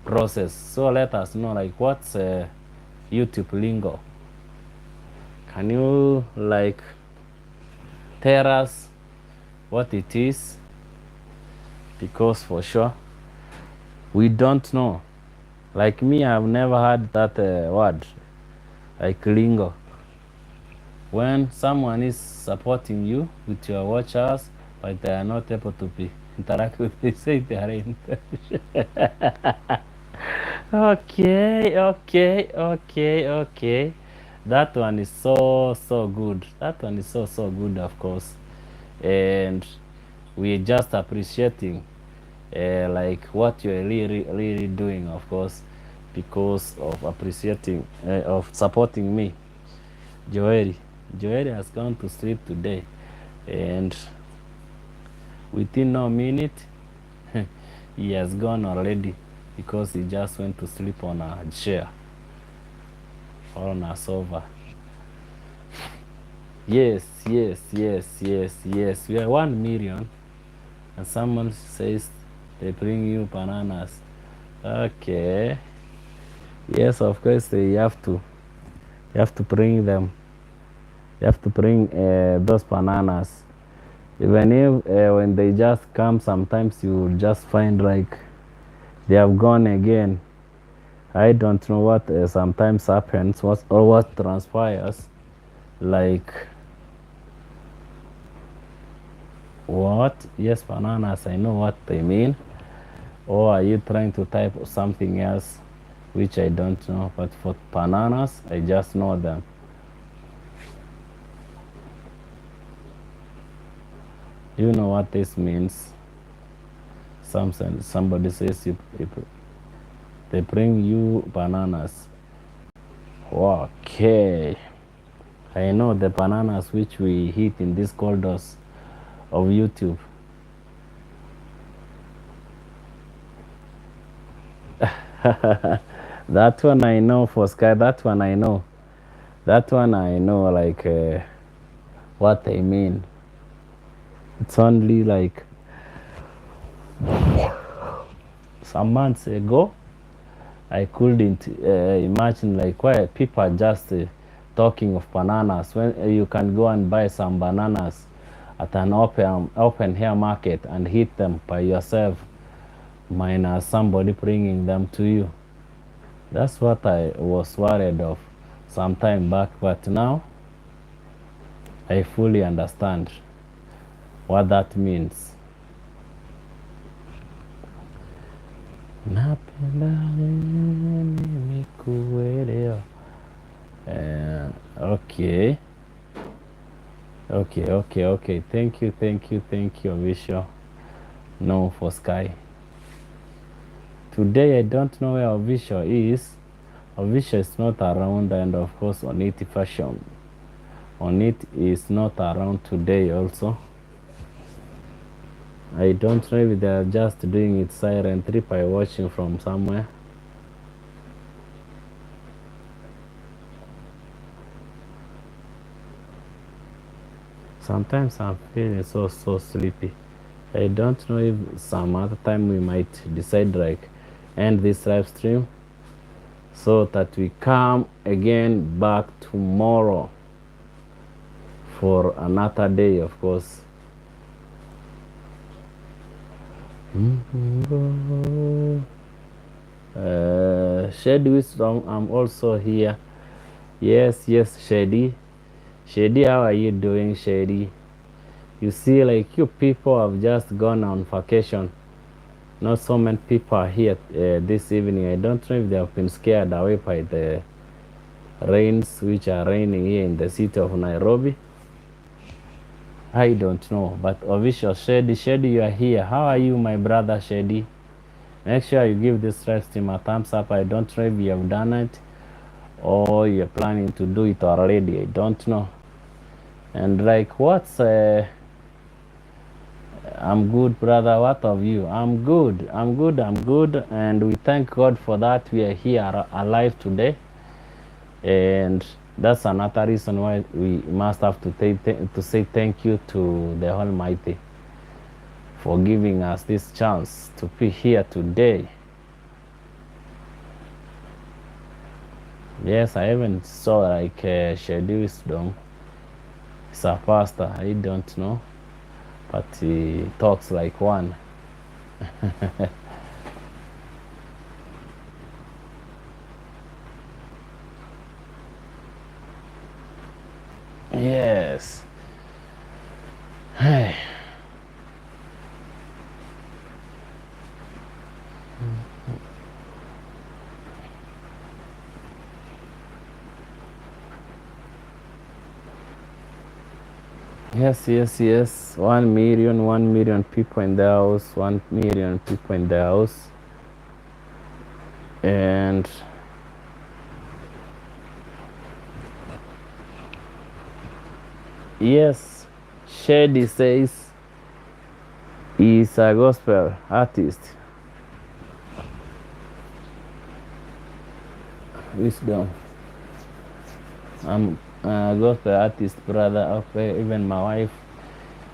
[SPEAKER 1] process. So let us know like what's YouTube lingo. Can you like tell us what it is? Because for sure we don't know. Like me, I've never heard that word, like lingo. When someone is supporting you with your watch hours, but they are not able to be interact with, they say they are in. Okay. That one is so good. That one is so good, of course. And we're just appreciating like what you're really doing, of course, because of appreciating of supporting me. Joeri has gone to sleep today, and within no minute he has gone already, because he just went to sleep on a chair or on a sofa. Yes. We are 1 million, and someone says they bring you bananas. Okay. Yes, of course you have to bring them. You have to bring those bananas. Even if when they just come, sometimes you just find like they have gone again. I don't know what sometimes happens, what transpires. Like what? Yes, bananas. I know what they mean. Or are you trying to type something else, which I don't know? But for bananas, I just know them. You know what this means? Somebody says they bring you bananas. Okay. I know the bananas which we eat in these corridors of YouTube. That one I know for Sky. That one I know. That one I know like what I mean. It's only like some months ago I couldn't imagine like why people are just talking of bananas when you can go and buy some bananas at an open air market and eat them by yourself, minus somebody bringing them to you. That's what I was worried of some time back, but now I fully understand what that means. Napenda nimekuelewa. Okay. Okay. Thank you, Visho. No for Sky. Today I don't know where Visho is. Visho is not around, and of course on it fashion. On it is not around today also. I don't know if they are just doing it silently by watching from somewhere. Sometimes I'm feeling so sleepy. I don't know if some other time we might decide like end this live stream so that we come again back tomorrow for another day, of course. Shady Wisdom, I'm also here. Yes, Shady. Shady, how are you doing, Shady? You see, like you people have just gone on vacation. Not so many people are here this evening. I don't know if they have been scared away by the rains which are raining here in the city of Nairobi. I don't know, but official Shady, you are here. How are you, my brother Shady? Make sure you give this live stream a thumbs up. I don't know if you have done it or you're planning to do it already. I don't know. And like, what's I'm good, brother. What of you? I'm good. And we thank God for that. We are here alive today. And that's another reason why we must have to say thank you to the Almighty for giving us this chance to be here today. Yes, I even saw like Shady Wisdom. He's a pastor. I don't know, but he talks like one. Yes. Hey. Yes. 1 million people in the house. 1 million people in the house. And yes, Shady says he's a gospel artist. Wisdom. I'm a gospel artist, brother. Okay, even my wife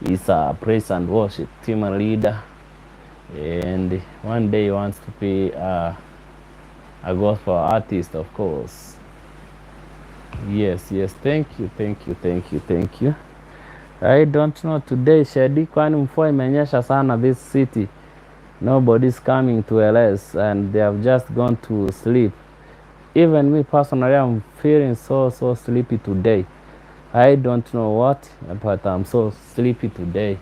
[SPEAKER 1] is a praise and worship team leader, and one day he wants to be a gospel artist, of course. Yes, yes. Thank you, thank you, thank you, thank you. I don't know today Shedi, kwani mvua imenyesha sana this city. Nobody's coming to LS and they have just gone to sleep. Even me personally, I'm feeling so sleepy today. I don't know what, but I'm so sleepy today.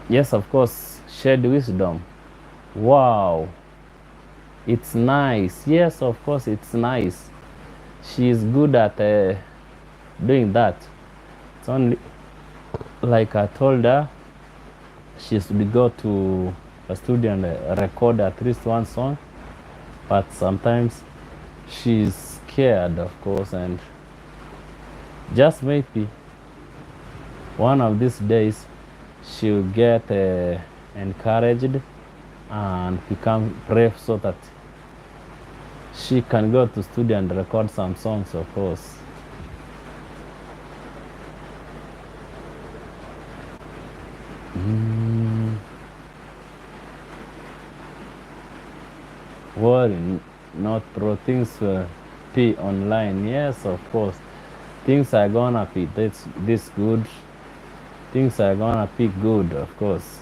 [SPEAKER 1] Yes, of course, shared wisdom. Wow, it's nice. Yes, of course, it's nice. She is good at doing that. It's only like I told her, she should go to a studio and record at least one song. But sometimes she's scared, of course, and just maybe one of these days she'll get encouraged and become brave so that she can go to studio and record some songs, of course. Worry not, bro. Things will be online. Yes, of course. Things are gonna be this good. Things are gonna be good, of course.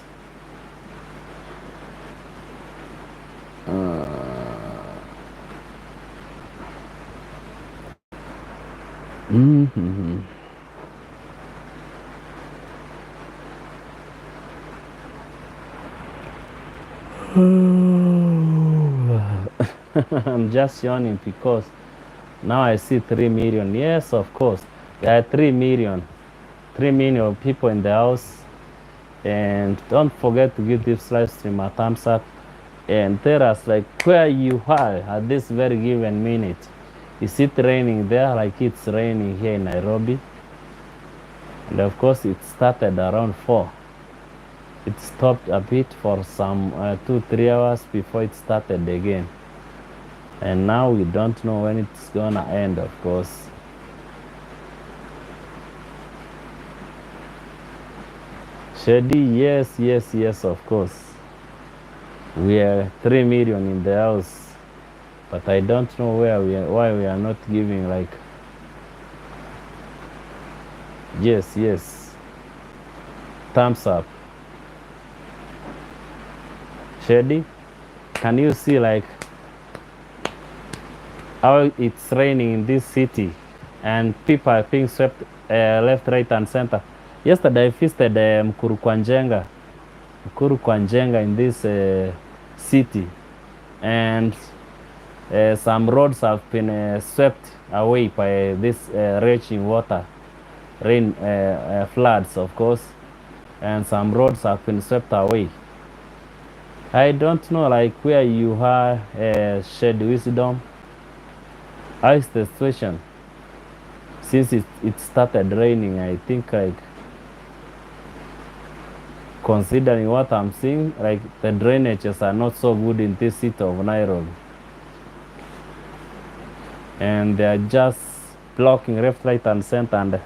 [SPEAKER 1] Mhm. I'm just yawning because now I see 3 million. Yes, of course. There are 3 million. 3 million people in the house. And don't forget to give this live stream a thumbs up and tell us like where you are at this very given minute. Is it raining there like it's raining here in Nairobi? And of course it started around 4. It stopped a bit for some 2-3 hours before it started again. And now we don't know when it's gonna end, of course. Shady, yes, of course. We are 3 million in the house, but I don't know why we are not giving like. Yes. Thumbs up. Shady, can you see like how it's raining in this city and people are being swept left, right, and center? Yesterday I visited Mkuru kwa Njenga in this city, and some roads have been swept away by this raging water, rain, floods, of course, and some roads have been swept away. I don't know like where you are, shared wisdom. How is the situation? Since it started raining, I think like considering what I'm seeing, like the drainages are not so good in this city of Nairobi. And they are just blocking left, right, and center, and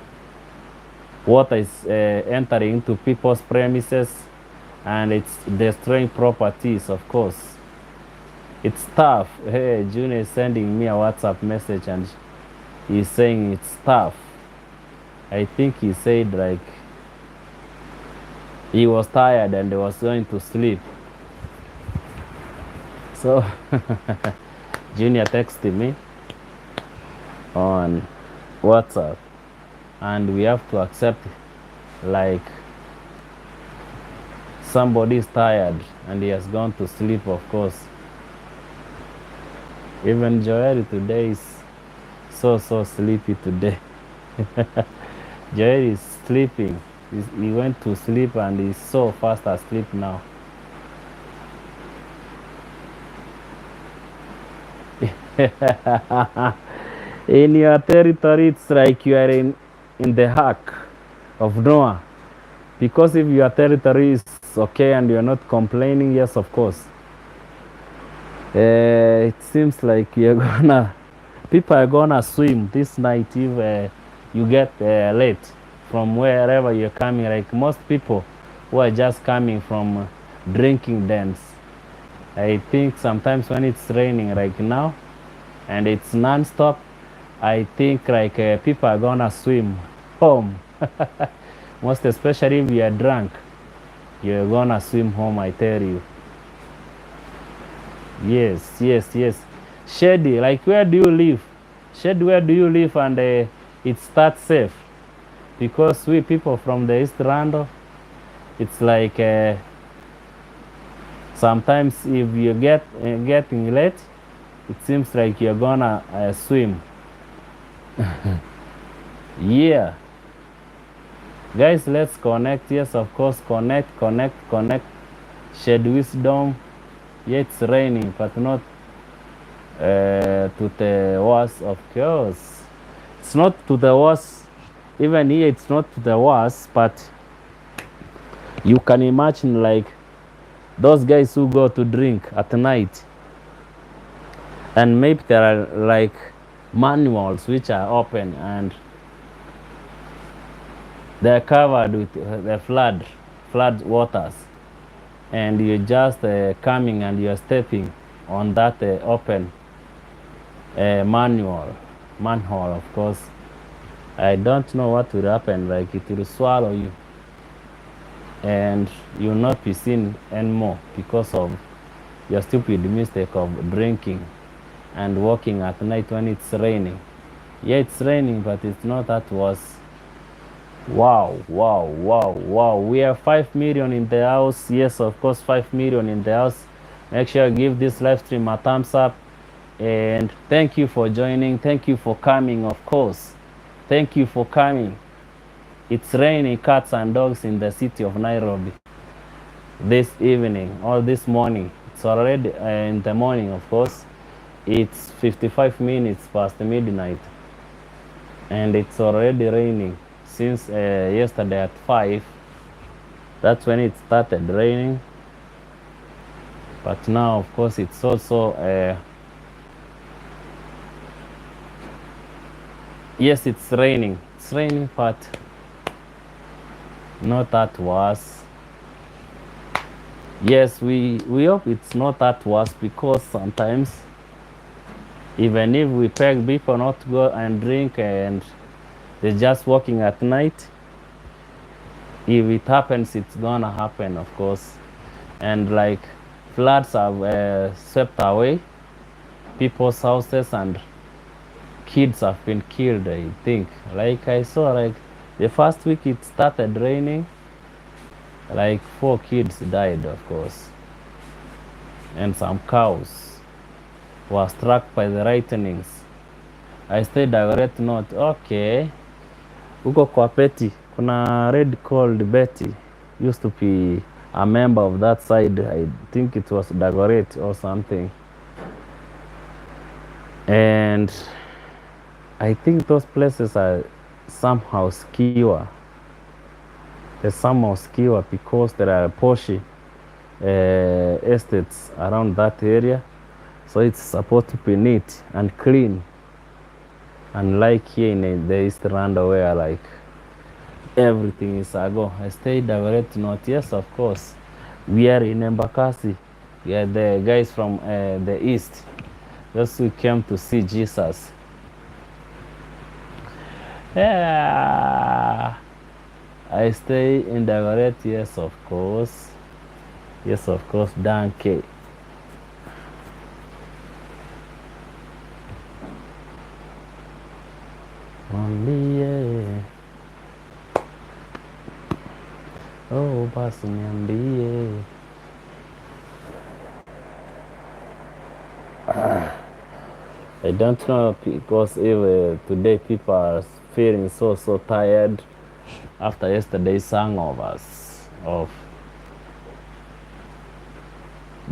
[SPEAKER 1] water is entering into people's premises and it's destroying properties, of course. It's tough. Hey, Junior is sending me a WhatsApp message and he's saying it's tough. I think he said like he was tired and he was going to sleep. So Junior texted me on WhatsApp and we have to accept like somebody is tired and he has gone to sleep, of course. Even Joel today is so sleepy today. Joel is sleeping. He went to sleep and he's so fast asleep now. In your territory, it's like you are in the ark of Noah. Because if your territory is okay and you're not complaining, yes, of course. It seems like people are gonna swim this night if you get late from wherever you're coming. Like most people who are just coming from drinking dens. I think sometimes when it's raining like now and it's non-stop, I think like people are gonna swim home. Most especially if you are drunk, you're gonna swim home, I tell you. Yes, yes, yes. Shady, like where do you live? Shady, where do you live? And it's that safe? Because we people from the East Rando, it's like sometimes if you getting late, it seems like you're gonna swim. Yeah, guys, let's connect. Yes, of course, connect. Shed wisdom. Yeah, it's raining, but not to the worst, of course. It's not to the worst. Even here, it's not to the worst, but you can imagine like those guys who go to drink at night, and maybe there are like manuals which are open and they're covered with the flood waters, and you're just coming and you're stepping on that open manhole, of course. I don't know what will happen, like it will swallow you and you'll not be seen anymore because of your stupid mistake of drinking and walking at night when it's raining. Yeah, it's raining, but it's not that worse. Wow, wow, wow, wow. We have 5 million in the house. Yes, of course, 5 million in the house. Make sure you give this live stream a thumbs up. And thank you for joining. Thank you for coming, of course. Thank you for coming. It's raining cats and dogs in the city of Nairobi this evening or this morning. It's already in the morning, of course. It's 55 minutes past midnight. And it's already raining since yesterday at 5. That's when it started raining. But now, of course, it's also yes, it's raining. It's raining, but not that worse. Yes, we hope it's not that worse, because sometimes even if we beg people not to go and drink and they're just walking at night, if it happens, it's gonna happen, of course. And like floods have swept away people's houses and kids have been killed, I think. Like I saw, like the first week it started raining, like 4 kids died, of course, and some cows were struck by the lightnings. I stayed direct note. Okay, huko kwa Betty kuna red called Betty, used to be a member of that side. I think it was Dagoret or something, and I think those places are somehow secure. They're somehow secure because there are poshy estates around that area, so it's supposed to be neat and clean. Unlike here in the East Rwanda, where like everything is a go. I stayed direct north. Yes, of course. We are in Embakasi. We are the guys from the east. Just we came to see Jesus. Yeah. I stay in direct. Yes, of course. Yes, of course. Danke. Mwambie, oh basi niambie. I don't know, because if today people are feeling so tired after yesterday's hangovers of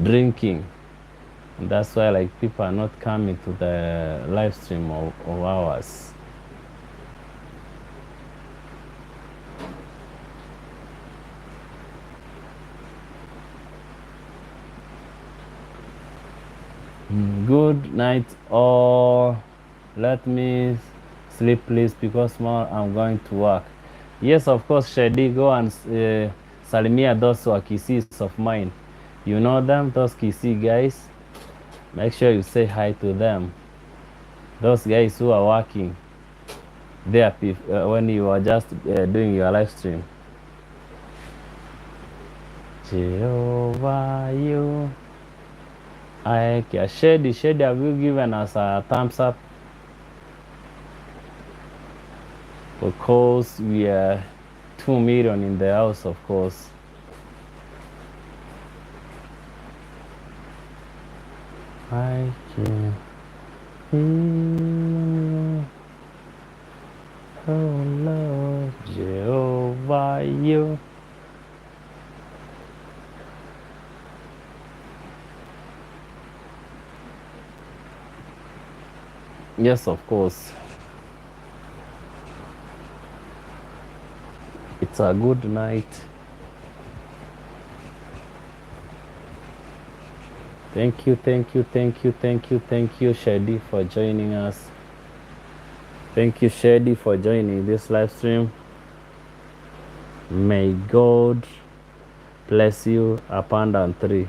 [SPEAKER 1] drinking. And that's why like people are not coming to the live stream of ours. Good night, or let me sleep please, because tomorrow I'm going to work. Yes, of course, Shady, go and salimia those Wakisis of mine. You know them, those Kisi guys. Make sure you say hi to them. those guys who are working there when you are just doing your live stream. Jehovah, you. Shady, have you given us a thumbs up? Because we are 2 million in the house, of course. I can hear. Oh Lord, Jehovah, you. Yes, of course. It's a good night. Thank you, Shady, for joining us. Thank you, Shady, for joining this live stream. May God bless you abundantly.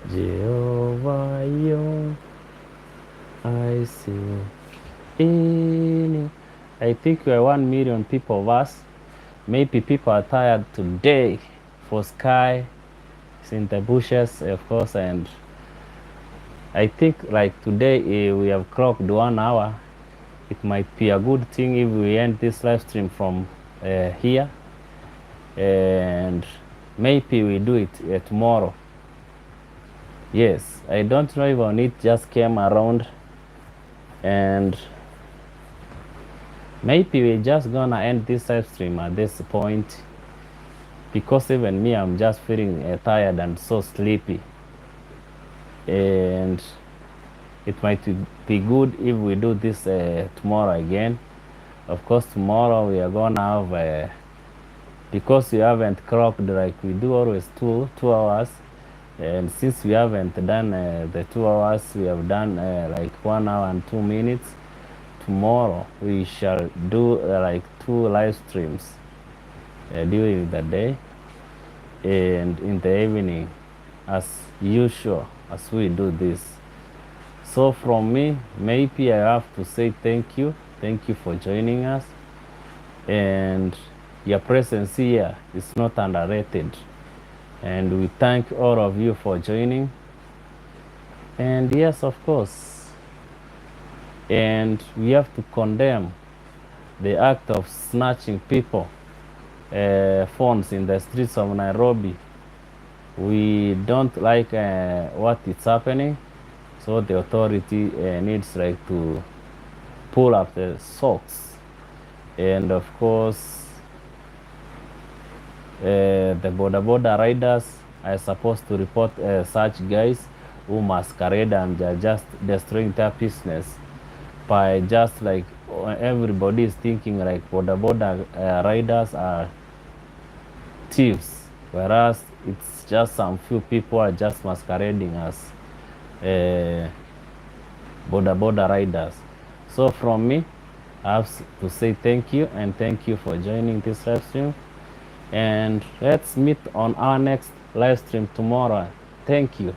[SPEAKER 1] Jehovah, you, I see in. I think we are 1 million people of us. Maybe people are tired today for sky. It's in the bushes, of course, and I think like today we have clocked 1 hour. It might be a good thing if we end this live stream from here, and maybe we do it tomorrow. Yes, I don't know if on it just came around, and maybe we're just gonna end this live stream at this point, because even me, I'm just feeling tired and so sleepy, and it might be good if we do this tomorrow again. Of course, tomorrow we are gonna have because we haven't cropped like we do always 2 hours, and since we haven't done the 2 hours, we have done like 1 hour and 2 minutes. Tomorrow we shall do like 2 live streams during the day and in the evening, as usual, as we do this. So from me, maybe I have to say thank you for joining us, and your presence here is not underrated, and we thank all of you for joining. And yes, of course, and we have to condemn the act of snatching people phones in the streets of Nairobi. We don't like what is happening, so the authority needs like to pull up the socks, and of course the border riders are supposed to report such guys who masquerade and are just destroying their business by just like everybody is thinking like border riders are thieves, whereas it's just some few people are just masquerading as border riders. So from me, I have to say thank you, and thank you for joining this live stream, and let's meet on our next live stream tomorrow. Thank you.